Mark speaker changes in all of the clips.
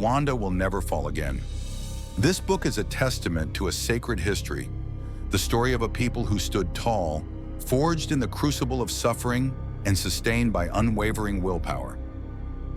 Speaker 1: Rwanda Will Never Fall Again. This book is a testament to a sacred history, the story of a people who stood tall, forged in the crucible of suffering, and sustained by unwavering willpower.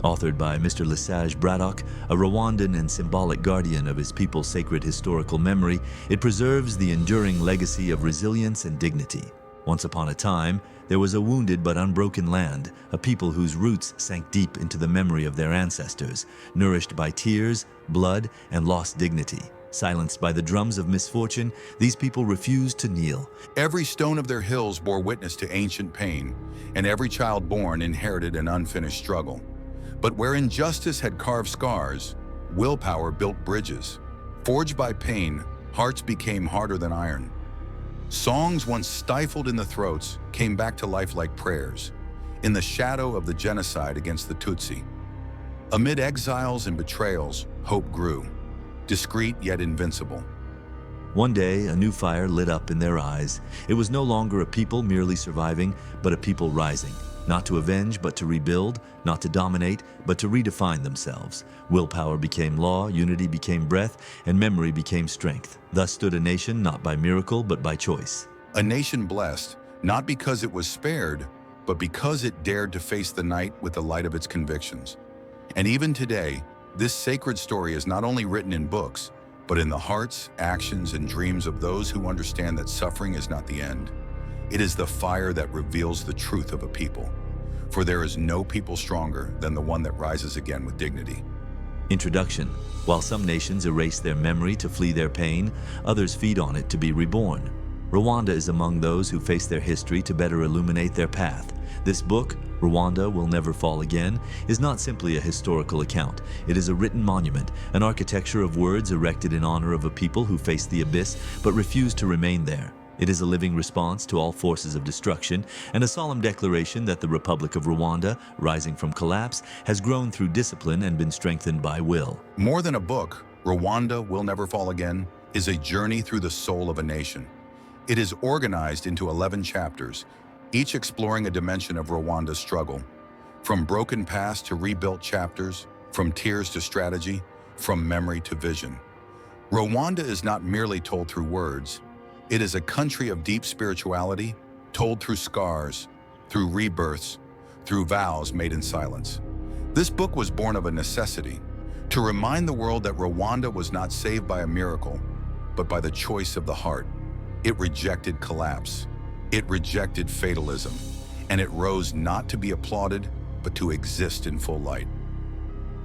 Speaker 2: Authored by Mr. Sage Bradock, a Rwandan and symbolic guardian of his people's sacred historical memory, it preserves the enduring legacy of resilience and dignity. Once upon a time, there was a wounded but unbroken land, a people whose roots sank deep into the memory of their ancestors, nourished by tears, blood, and lost dignity. Silenced by the drums of misfortune, these people refused to kneel.
Speaker 1: Every stone of their hills bore witness to ancient pain, and every child born inherited an unfinished struggle. But where injustice had carved scars, willpower built bridges. Forged by pain, hearts became harder than iron. Songs once stifled in the throats came back to life like prayers, in the shadow of the genocide against the Tutsi. Amid exiles and betrayals, hope grew, discreet yet invincible.
Speaker 2: One day, a new fire lit up in their eyes. It was no longer a people merely surviving, but a people rising. Not to avenge, but to rebuild, not to dominate, but to redefine themselves. Willpower became law, unity became breath, and memory became strength. Thus stood a nation not by miracle, but by choice.
Speaker 1: A nation blessed, not because it was spared, but because it dared to face the night with the light of its convictions. And even today, this sacred story is not only written in books, but in the hearts, actions, and dreams of those who understand that suffering is not the end. It is the fire that reveals the truth of a people. For there is no people stronger than the one that rises again with dignity.
Speaker 2: Introduction. While some nations erase their memory to flee their pain, others feed on it to be reborn. Rwanda is among those who face their history to better illuminate their path. This book, Rwanda Will Never Fall Again, is not simply a historical account. It is a written monument, an architecture of words erected in honor of a people who faced the abyss but refused to remain there. It is a living response to all forces of destruction and a solemn declaration that the Republic of Rwanda, rising from collapse, has grown through discipline and been strengthened by will.
Speaker 1: More than a book, Rwanda Will Never Fall Again is a journey through the soul of a nation. It is organized into 11 chapters, each exploring a dimension of Rwanda's struggle. From broken past to rebuilt chapters, from tears to strategy, from memory to vision. Rwanda is not merely told through words. It is a country of deep spirituality, told through scars, through rebirths, through vows made in silence. This book was born of a necessity, to remind the world that Rwanda was not saved by a miracle, but by the choice of the heart. It rejected collapse, it rejected fatalism, and it rose not to be applauded, but to exist in full light.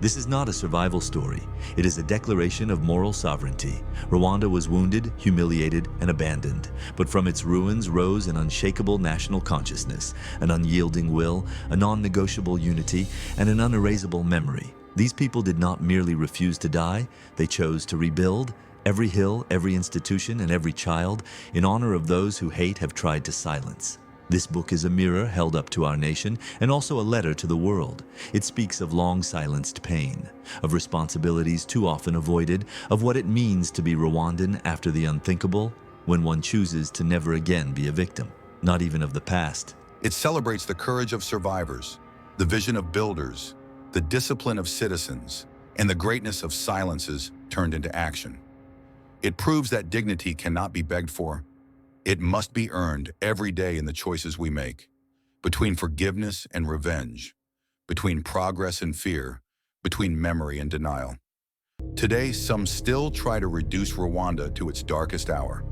Speaker 2: This is not a survival story. It is a declaration of moral sovereignty. Rwanda was wounded, humiliated, and abandoned. But from its ruins rose an unshakable national consciousness, an unyielding will, a non-negotiable unity, and an unerasable memory. These people did not merely refuse to die, they chose to rebuild. Every hill, every institution, and every child, in honor of those who hate, have tried to silence. This book is a mirror held up to our nation and also a letter to the world. It speaks of long-silenced pain, of responsibilities too often avoided, of what it means to be Rwandan after the unthinkable, when one chooses to never again be a victim, not even of the past.
Speaker 1: It celebrates the courage of survivors, the vision of builders, the discipline of citizens, and the greatness of silences turned into action. It proves that dignity cannot be begged for. It must be earned every day in the choices we make, between forgiveness and revenge, between progress and fear, between memory and denial. Today, some still try to reduce Rwanda to its darkest hour.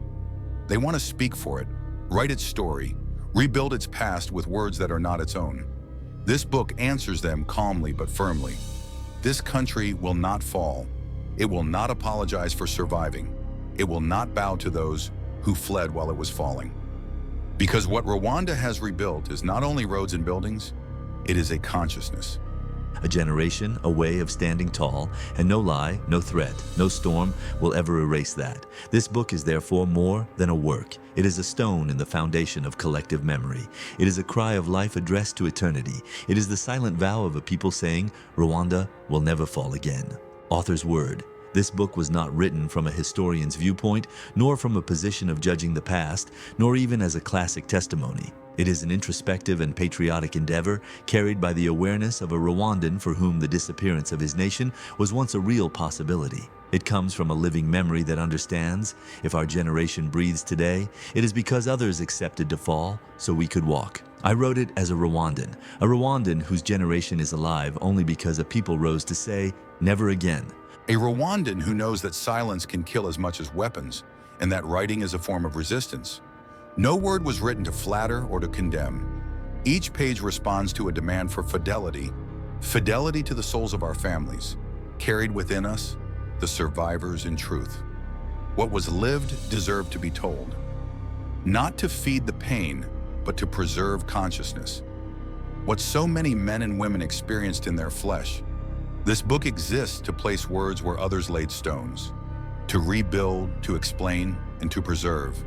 Speaker 1: They want to speak for it, write its story, rebuild its past with words that are not its own. This book answers them calmly but firmly. This country will not fall. It will not apologize for surviving. It will not bow to those who fled while it was falling. Because what Rwanda has rebuilt is not only roads and buildings, it is a consciousness.
Speaker 2: A generation, a way of standing tall, and no lie, no threat, no storm will ever erase that. This book is therefore more than a work. It is a stone in the foundation of collective memory. It is a cry of life addressed to eternity. It is the silent vow of a people saying, Rwanda will never fall again. Author's word. This book was not written from a historian's viewpoint, nor from a position of judging the past, nor even as a classic testimony. It is an introspective and patriotic endeavor carried by the awareness of a Rwandan for whom the disappearance of his nation was once a real possibility. It comes from a living memory that understands, if our generation breathes today, it is because others accepted to fall so we could walk. I wrote it as a Rwandan whose generation is alive only because a people rose to say, never again.
Speaker 1: A Rwandan who knows that silence can kill as much as weapons, and that writing is a form of resistance. No word was written to flatter or to condemn. Each page responds to a demand for fidelity to the souls of our families, carried within us, the survivors in truth. What was lived deserved to be told. Not to feed the pain, but to preserve consciousness. What so many men and women experienced in their flesh. This book exists to place words where others laid stones, to rebuild, to explain, and to preserve.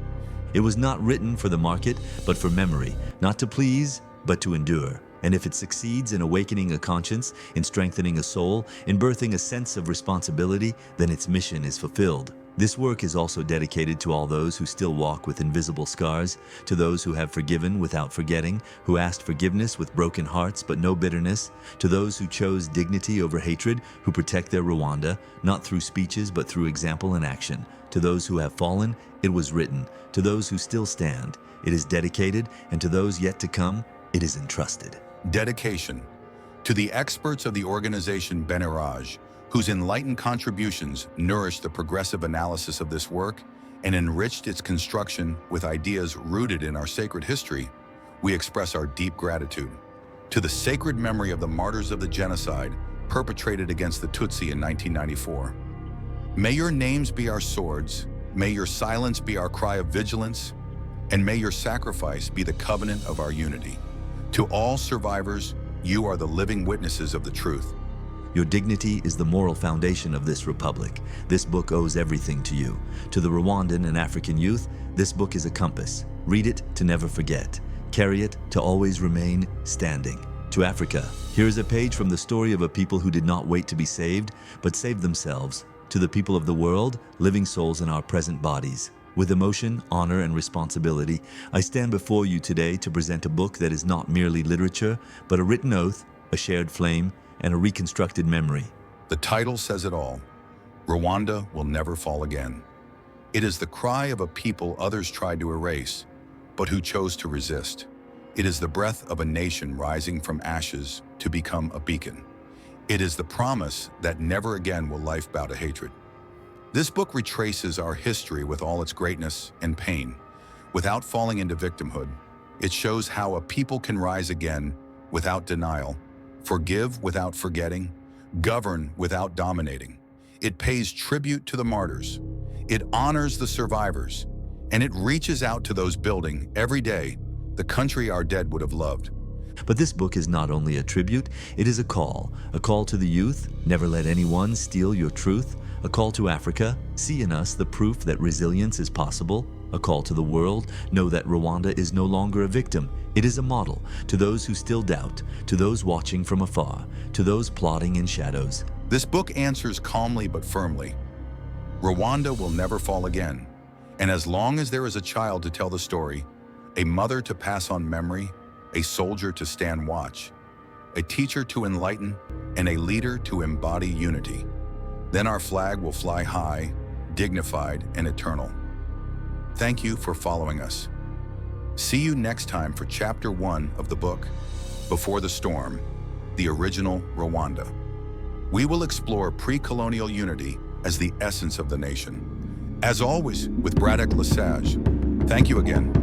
Speaker 2: It was not written for the market, but for memory, not to please, but to endure. And if it succeeds in awakening a conscience, in strengthening a soul, in birthing a sense of responsibility, then its mission is fulfilled. This work is also dedicated to all those who still walk with invisible scars, to those who have forgiven without forgetting, who asked forgiveness with broken hearts but no bitterness, to those who chose dignity over hatred, who protect their Rwanda, not through speeches but through example and action. To those who have fallen, it was written. To those who still stand, it is dedicated, and to those yet to come, it is entrusted.
Speaker 1: Dedication. To the experts of the organization Benerage, whose enlightened contributions nourished the progressive analysis of this work and enriched its construction with ideas rooted in our sacred history, we express our deep gratitude. To the sacred memory of the martyrs of the genocide perpetrated against the Tutsi in 1994. May your names be our swords, may your silence be our cry of vigilance, and may your sacrifice be the covenant of our unity. To all survivors, you are the living witnesses of the truth.
Speaker 2: Your dignity is the moral foundation of this republic. This book owes everything to you. To the Rwandan and African youth, this book is a compass. Read it to never forget. Carry it to always remain standing. To Africa, here is a page from the story of a people who did not wait to be saved, but saved themselves. To the people of the world, living souls in our present bodies. With emotion, honor, and responsibility, I stand before you today to present a book that is not merely literature, but a written oath, a shared flame, and a reconstructed memory.
Speaker 1: The title says it all. Rwanda will never fall again. It is the cry of a people others tried to erase, but who chose to resist. It is the breath of a nation rising from ashes to become a beacon. It is the promise that never again will life bow to hatred. This book retraces our history with all its greatness and pain. Without falling into victimhood, it shows how a people can rise again without denial, forgive without forgetting, govern without dominating. It pays tribute to the martyrs. It honors the survivors, and it reaches out to those building every day the country our dead would have loved.
Speaker 2: But this book is not only a tribute, it is a call to the youth, never let anyone steal your truth, a call to Africa, see in us the proof that resilience is possible, a call to the world, know that Rwanda is no longer a victim, it is a model, to those who still doubt, to those watching from afar, to those plotting in shadows.
Speaker 1: This book answers calmly but firmly. Rwanda will never fall again, and as long as there is a child to tell the story, a mother to pass on memory, a soldier to stand watch, a teacher to enlighten, and a leader to embody unity, then our flag will fly high, dignified, and eternal. Thank you for following us. See you next time for Chapter 1 of the book, Before the Storm, the original Rwanda. We will explore pre-colonial unity as the essence of the nation. As always, with Bradock Sage. Thank you again.